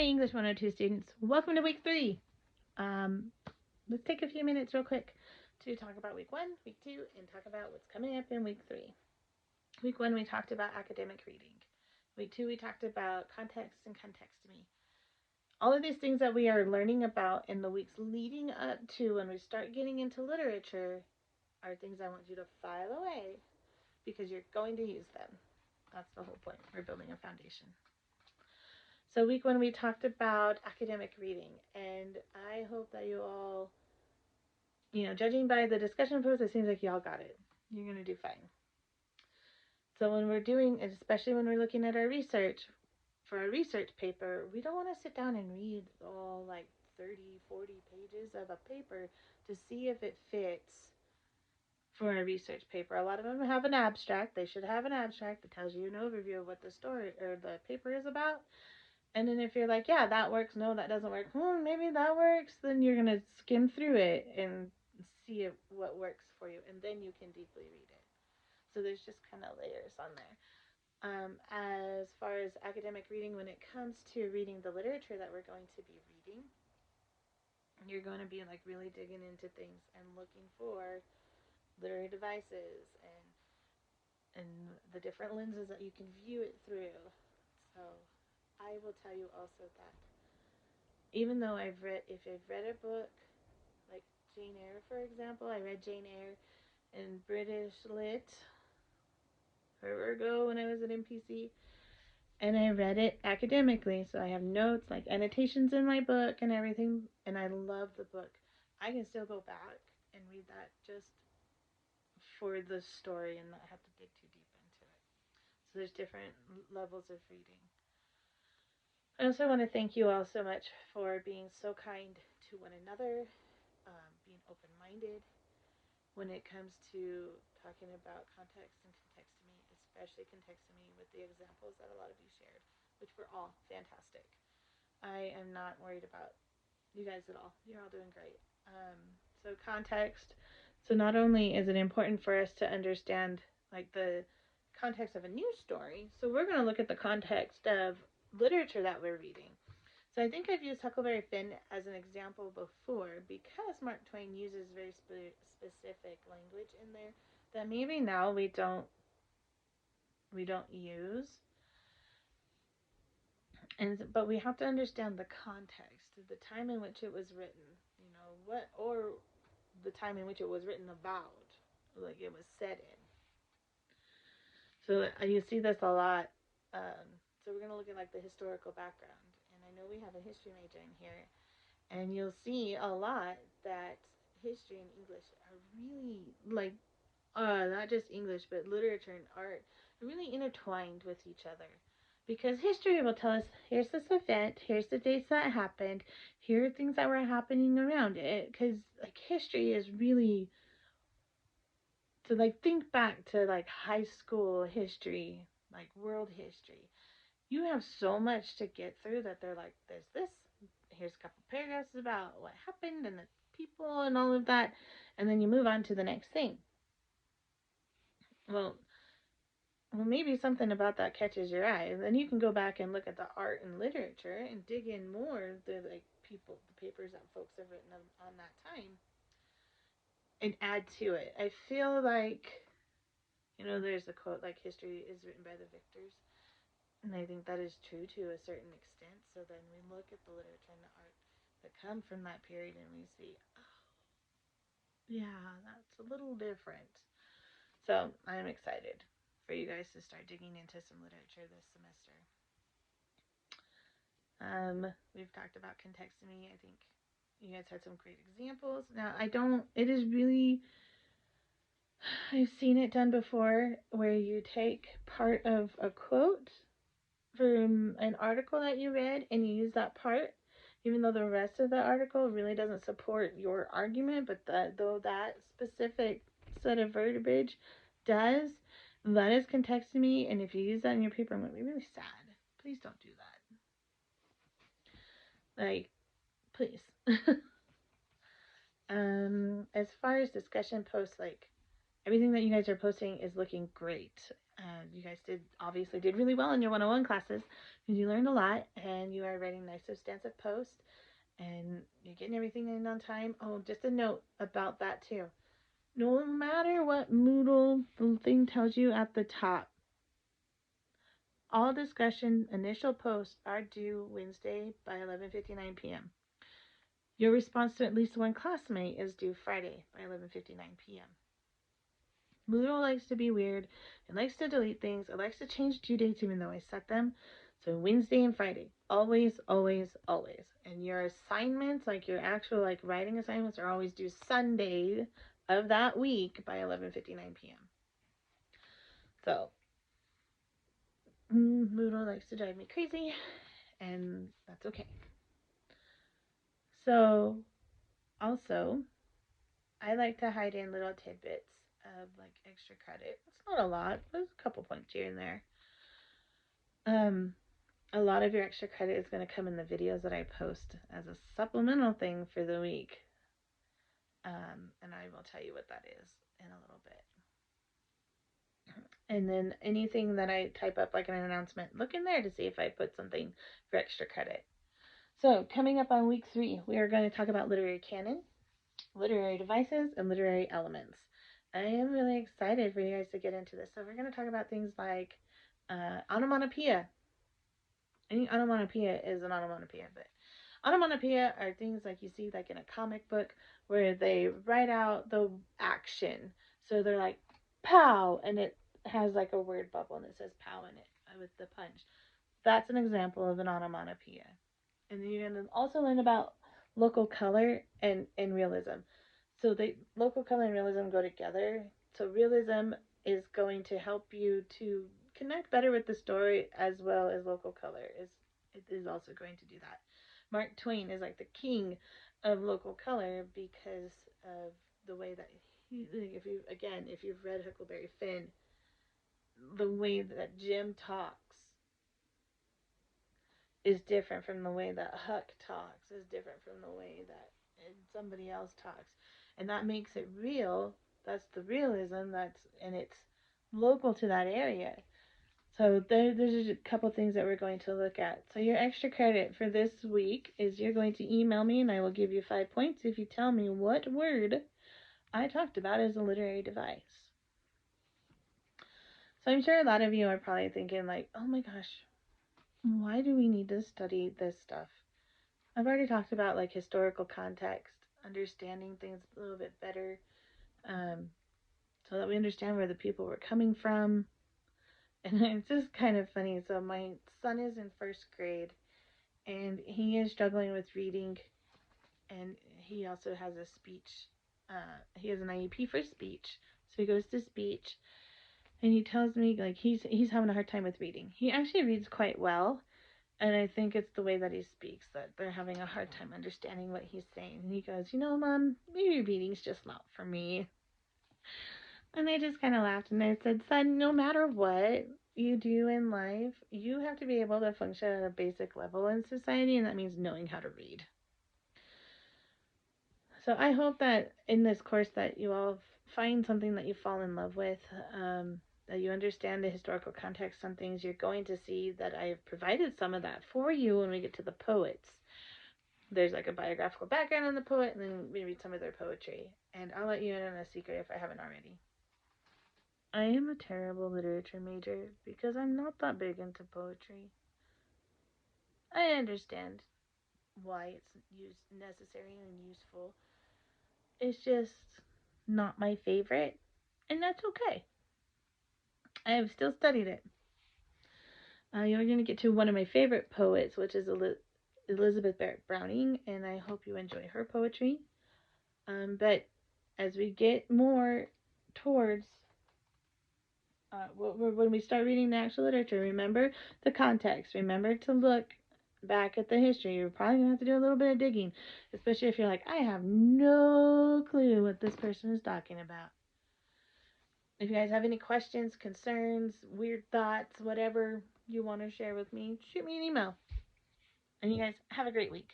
Hey, English 102 students, welcome to week 3. Um, let's take a few minutes real quick to talk about week 1, week 2, and talk about what's coming up in week 3. Week 1, we talked about academic reading. Week 2, we talked about context and contextomy. All of these things that we are learning about in the weeks leading up to when we start getting into literature are things I want you to file away because you're going to use them. That's the whole point. We're building a foundation. So week 1 we talked about academic reading, and I hope that you all, judging by the discussion post, it seems like y'all got it. You're going to do fine. So when we're doing, especially when we're looking at our research, for a research paper, we don't want to sit down and read all like 30, 40 pages of a paper to see if it fits for a research paper. A lot of them have an abstract. They should have an abstract that tells you an overview of what the story or the paper is about. And then if you're like, yeah, that works, no, that doesn't work, maybe that works, then you're going to skim through it and see what works for you, and then you can deeply read it. So there's just kind of layers on there. As far as academic reading, when it comes to reading the literature that we're going to be reading, you're going to be like really digging into things and looking for literary devices and the different lenses that you can view it through. So I will tell you also that even though if I've read a book like Jane Eyre, for example, I read Jane Eyre in British Lit forever ago when I was at MPC, and I read it academically, so I have notes, like annotations in my book and everything, and I love the book. I can still go back and read that just for the story and not have to dig too deep into it. So there's different levels of reading. I also want to thank you all so much for being so kind to one another, being open-minded when it comes to talking about context and contextomy, especially contextomy with the examples that a lot of you shared, which were all fantastic. I am not worried about you guys at all. You're all doing great. So context. So not only is it important for us to understand like the context of a news story, so we're going to look at the context of literature that we're reading. So I think I've used Huckleberry Finn as an example before because Mark Twain uses very specific language in there that maybe now we don't use. But we have to understand the context, the time in which it was written, or the time in which it was written about, like it was set in. So you see this a lot. So we're going to look at like the historical background, and I know we have a history major in here, and you'll see a lot that history and English are really like not just English but literature and art are really intertwined with each other, because history will tell us here's this event, here's the dates that happened, here are things that were happening around it, because like history is really to like think back to like high school history, like world history. You have so much to get through that they're like, there's this, here's a couple paragraphs about what happened and the people and all of that, and then you move on to the next thing. Well, maybe something about that catches your eye, and then you can go back and look at the art and literature and dig in more the like the papers that folks have written on that time, and add to it. I feel like there's a quote like history is written by the victors. And I think that is true to a certain extent. So then we look at the literature and the art that come from that period and we see, oh, yeah, that's a little different. So I'm excited for you guys to start digging into some literature this semester. We've talked about contextomy. I think you guys had some great examples. Now, it is really, I've seen it done before where you take part of a quote from an article that you read and you use that part, even though the rest of the article really doesn't support your argument, but though that specific set of verbiage does, that is contextomy, and if you use that in your paper, I'm going to be really sad. Please don't do that. Like, please. As far as discussion posts, like, everything that you guys are posting is looking great. You guys obviously did really well in your 101 classes because you learned a lot and you are writing nice substantive posts and you're getting everything in on time. Oh, just a note about that too. No matter what Moodle the thing tells you at the top, all discussion initial posts are due Wednesday by 11:59 p.m. Your response to at least one classmate is due Friday by 11:59 p.m. Moodle likes to be weird. It likes to delete things. It likes to change due dates even though I set them. So Wednesday and Friday. Always, always, always. And your assignments, like your actual like writing assignments, are always due Sunday of that week by 11:59 p.m. So Moodle likes to drive me crazy, and that's okay. So also, I like to hide in little tidbits of like extra credit. It's not a lot. There's a couple points here and there. A lot of your extra credit is going to come in the videos that I post as a supplemental thing for the week. And I will tell you what that is in a little bit. And then anything that I type up like an announcement, look in there to see if I put something for extra credit. So coming up on week 3, we are going to talk about literary canon, literary devices, and literary elements. I am really excited for you guys to get into this. So we're going to talk about things like onomatopoeia. Any onomatopoeia is an onomatopoeia, but onomatopoeia are things like you see like in a comic book where they write out the action. So they're like pow, and it has like a word bubble and it says pow in it with the punch. That's an example of an onomatopoeia. And then you're going to also learn about local color and realism. So local color and realism go together. So realism is going to help you to connect better with the story, as well as local color is also going to do that. Mark Twain is like the king of local color because of the way that if you've read Huckleberry Finn, the way that Jim talks is different from the way that Huck talks, is different from the way that somebody else talks. And that makes it real. That's the realism and it's local to that area. So there's a couple things that we're going to look at. So your extra credit for this week is you're going to email me and I will give you 5 points if you tell me what word I talked about as a literary device. So I'm sure a lot of you are probably thinking like, oh my gosh, why do we need to study this stuff? I've already talked about like historical context, understanding things a little bit better, so that we understand where the people were coming from. And it's just kind of funny. So my son is in 1st grade, and he is struggling with reading, and he also has a speech. He has an IEP for speech, so he goes to speech, and he tells me like he's having a hard time with reading. He actually reads quite well. And I think it's the way that he speaks that they're having a hard time understanding what he's saying. And he goes, Mom, maybe reading's just not for me. And I just kind of laughed and I said, son, no matter what you do in life, you have to be able to function at a basic level in society, and that means knowing how to read. So I hope that in this course that you all find something that you fall in love with, that you understand the historical context on things. You're going to see that I've provided some of that for you when we get to the poets. There's like a biographical background on the poet, and then we read some of their poetry. And I'll let you in on a secret if I haven't already. I am a terrible literature major because I'm not that big into poetry. I understand why it's necessary and useful. It's just not my favorite, and that's okay. I have still studied it. You're going to get to one of my favorite poets, which is Elizabeth Barrett Browning, and I hope you enjoy her poetry. But as we get more towards when we start reading the actual literature, remember the context. Remember to look back at the history. You're probably going to have to do a little bit of digging, especially if you're like, I have no clue what this person is talking about. If you guys have any questions, concerns, weird thoughts, whatever you want to share with me, shoot me an email. And you guys have a great week.